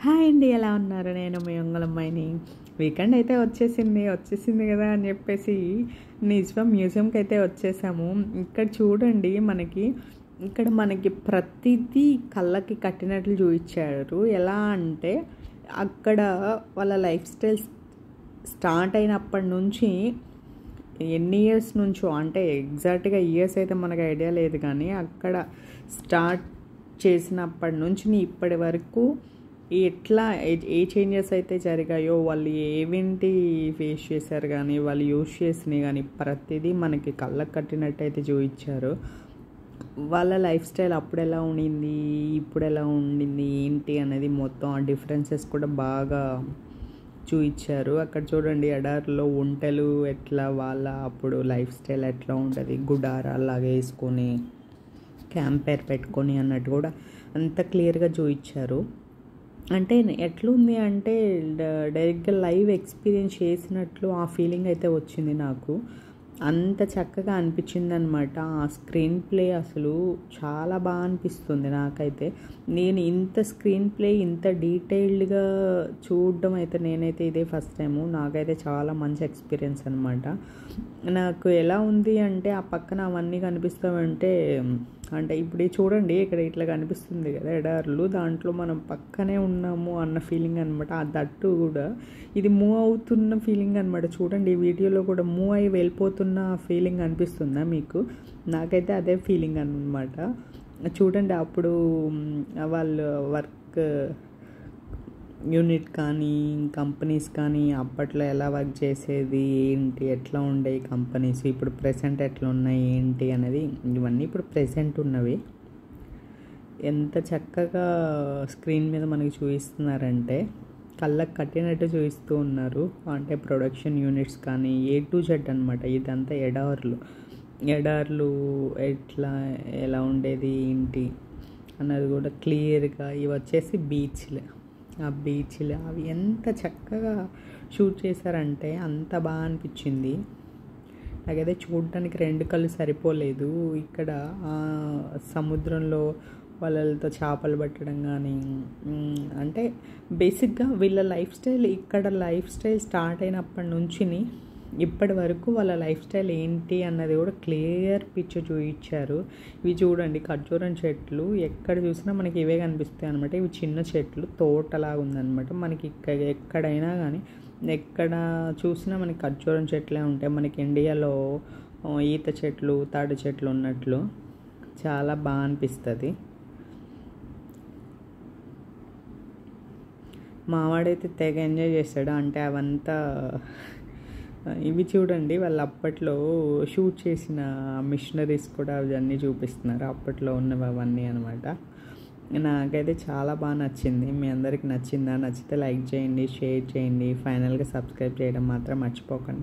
Hi అండి, ఎలా ఉన్నారు? నేను మీ అమ్మాయిని. వీకెండ్ అయితే వచ్చేసింది కదా అని చెప్పేసి నిజం మ్యూజియంకి అయితే వచ్చేసాము. ఇక్కడ చూడండి, ఇక్కడ మనకి ప్రతిదీ కళ్ళకి కట్టినట్లు చూపించారు. ఎలా అంటే అక్కడ వాళ్ళ లైఫ్ స్టైల్ స్టార్ట్ అయినప్పటి నుంచి ఎన్ని ఇయర్స్ నుంచో, అంటే ఎగ్జాక్ట్గా ఇయర్స్ అయితే మనకు ఐడియా లేదు, కానీ అక్కడ స్టార్ట్ చేసినప్పటి నుంచి ఇప్పటి వరకు ఎట్లా ఏ చేంజెస్ అయితే జరిగాయో, వాళ్ళు ఏవేంటి ఫేస్ చేశారు కానీ, వాళ్ళు యూజ్ చేసినవి కానీ ప్రతిదీ మనకి కళ్ళకు కట్టినట్టు అయితే చూపించారు. వాళ్ళ లైఫ్ స్టైల్ అప్పుడు ఎలా ఉండింది, ఇప్పుడు ఎలా ఉండింది, ఏంటి అనేది మొత్తం ఆ డిఫరెన్సెస్ కూడా బాగా చూపించారు. అక్కడ చూడండి, ఎడారిలో ఒంటెలు ఎట్లా, వాళ్ళ అప్పుడు లైఫ్ స్టైల్ ఎట్లా ఉంటుంది, గుడారాలాగా వేసుకొని క్యాంప్ ఫైర్ పెట్టుకొని అన్నట్టు కూడా అంత క్లియర్గా చూపించారు. అంటే ఎట్లుంది అంటే డైరెక్ట్గా లైవ్ ఎక్స్పీరియన్స్ చేసినట్లు ఆ ఫీలింగ్ అయితే వచ్చింది నాకు. అంత చక్కగా అనిపించింది అనమాట. ఆ స్క్రీన్ ప్లే అసలు చాలా బాగా అనిపిస్తుంది నాకైతే. నేను ఇంత స్క్రీన్ ప్లే ఇంత డీటెయిల్డ్గా చూడడం అయితే నేనైతే ఇదే ఫస్ట్ టైము. నాకైతే చాలా మంచి ఎక్స్పీరియన్స్ అనమాట. నాకు ఎలా ఉంది అంటే ఆ పక్కన అవన్నీ కనిపిస్తామంటే, అంటే ఇప్పుడు చూడండి, ఇక్కడ ఇట్లా కనిపిస్తుంది కదా ఎడార్లు, దాంట్లో మనం పక్కనే ఉన్నాము అన్న ఫీలింగ్ అనమాట. ఆ దట్టు కూడా ఇది మూవ్ అవుతున్న ఫీలింగ్ అనమాట. చూడండి, ఈ వీడియోలో కూడా మూవ్ అయ్యి వెళ్ళిపోతున్న ఫీలింగ్ అనిపిస్తుందా మీకు? నాకైతే అదే ఫీలింగ్ అనమాట. చూడండి, అప్పుడు వాళ్ళు వర్క్ యూనిట్ కానీ కంపెనీస్ కానీ అప్పట్లో ఎలా వర్క్ చేసేది, ఏంటి, ఎట్లా ఉండే కంపెనీస్, ఇప్పుడు ప్రెసెంట్ ఎట్లా ఉన్నాయి ఏంటి అనేది, ఇవన్నీ ఇప్పుడు ప్రెసెంట్ ఉన్నవి. ఎంత చక్కగా స్క్రీన్ మీద మనకి చూపిస్తున్నారంటే కళ్ళకు కట్టినట్టు చూపిస్తూ ఉన్నారు. అంటే ప్రొడక్షన్ యూనిట్స్ కానీ A to Z అనమాట. ఇదంతా ఎడార్లు ఎట్లా ఎలా ఉండేది ఏంటి అన్నది కూడా క్లియర్గా. ఇవి వచ్చేసి బీచ్లు. ఆ బీచ్లు అవి ఎంత చక్కగా షూట్ చేశారంటే అంత బాగా అనిపించింది నాకైతే. చూడటానికి రెండు కళ్ళు సరిపోలేదు. ఇక్కడ సముద్రంలో వాళ్ళతో చేపలు పట్టడం కానీ, అంటే బేసిక్గా వీళ్ళ లైఫ్ స్టైల్, ఇక్కడ లైఫ్ స్టైల్ స్టార్ట్ అయినప్పటి నుంచి ఇప్పటి వరకు వాళ్ళ లైఫ్ స్టైల్ ఏంటి అన్నది కూడా క్లియర్ పిక్చర్ చూపించారు. ఇవి చూడండి, ఖర్జూరం చెట్లు ఎక్కడ చూసినా మనకి ఇవే కనిపిస్తాయి అనమాట. ఇవి చిన్న చెట్లు, తోటలాగా ఉందన్నమాట. మనకి ఎక్కడైనా కానీ ఎక్కడ చూసినా మనకి ఖర్జూరం చెట్లే ఉంటాయి. మనకి ఇండియాలో ఈత చెట్లు, తాడి చెట్లు ఉన్నట్లు చాలా బాగా అనిపిస్తుంది. మావాడైతే తెగ ఎంజాయ్ చేస్తాడు. అంటే అవంతా ఇవి చూడండి, వాళ్ళు అప్పట్లో షూట్ చేసిన మిషనరీస్ కూడా అవన్నీ చూపిస్తున్నారు, అప్పట్లో ఉన్నవి అవన్నీ అనమాట. నాకైతే చాలా బాగా నచ్చింది. మీ అందరికి నచ్చిందా? నచ్చితే లైక్ చేయండి, షేర్ చేయండి, ఫైనల్గా సబ్స్క్రైబ్ చేయడం మాత్రం మర్చిపోకండి.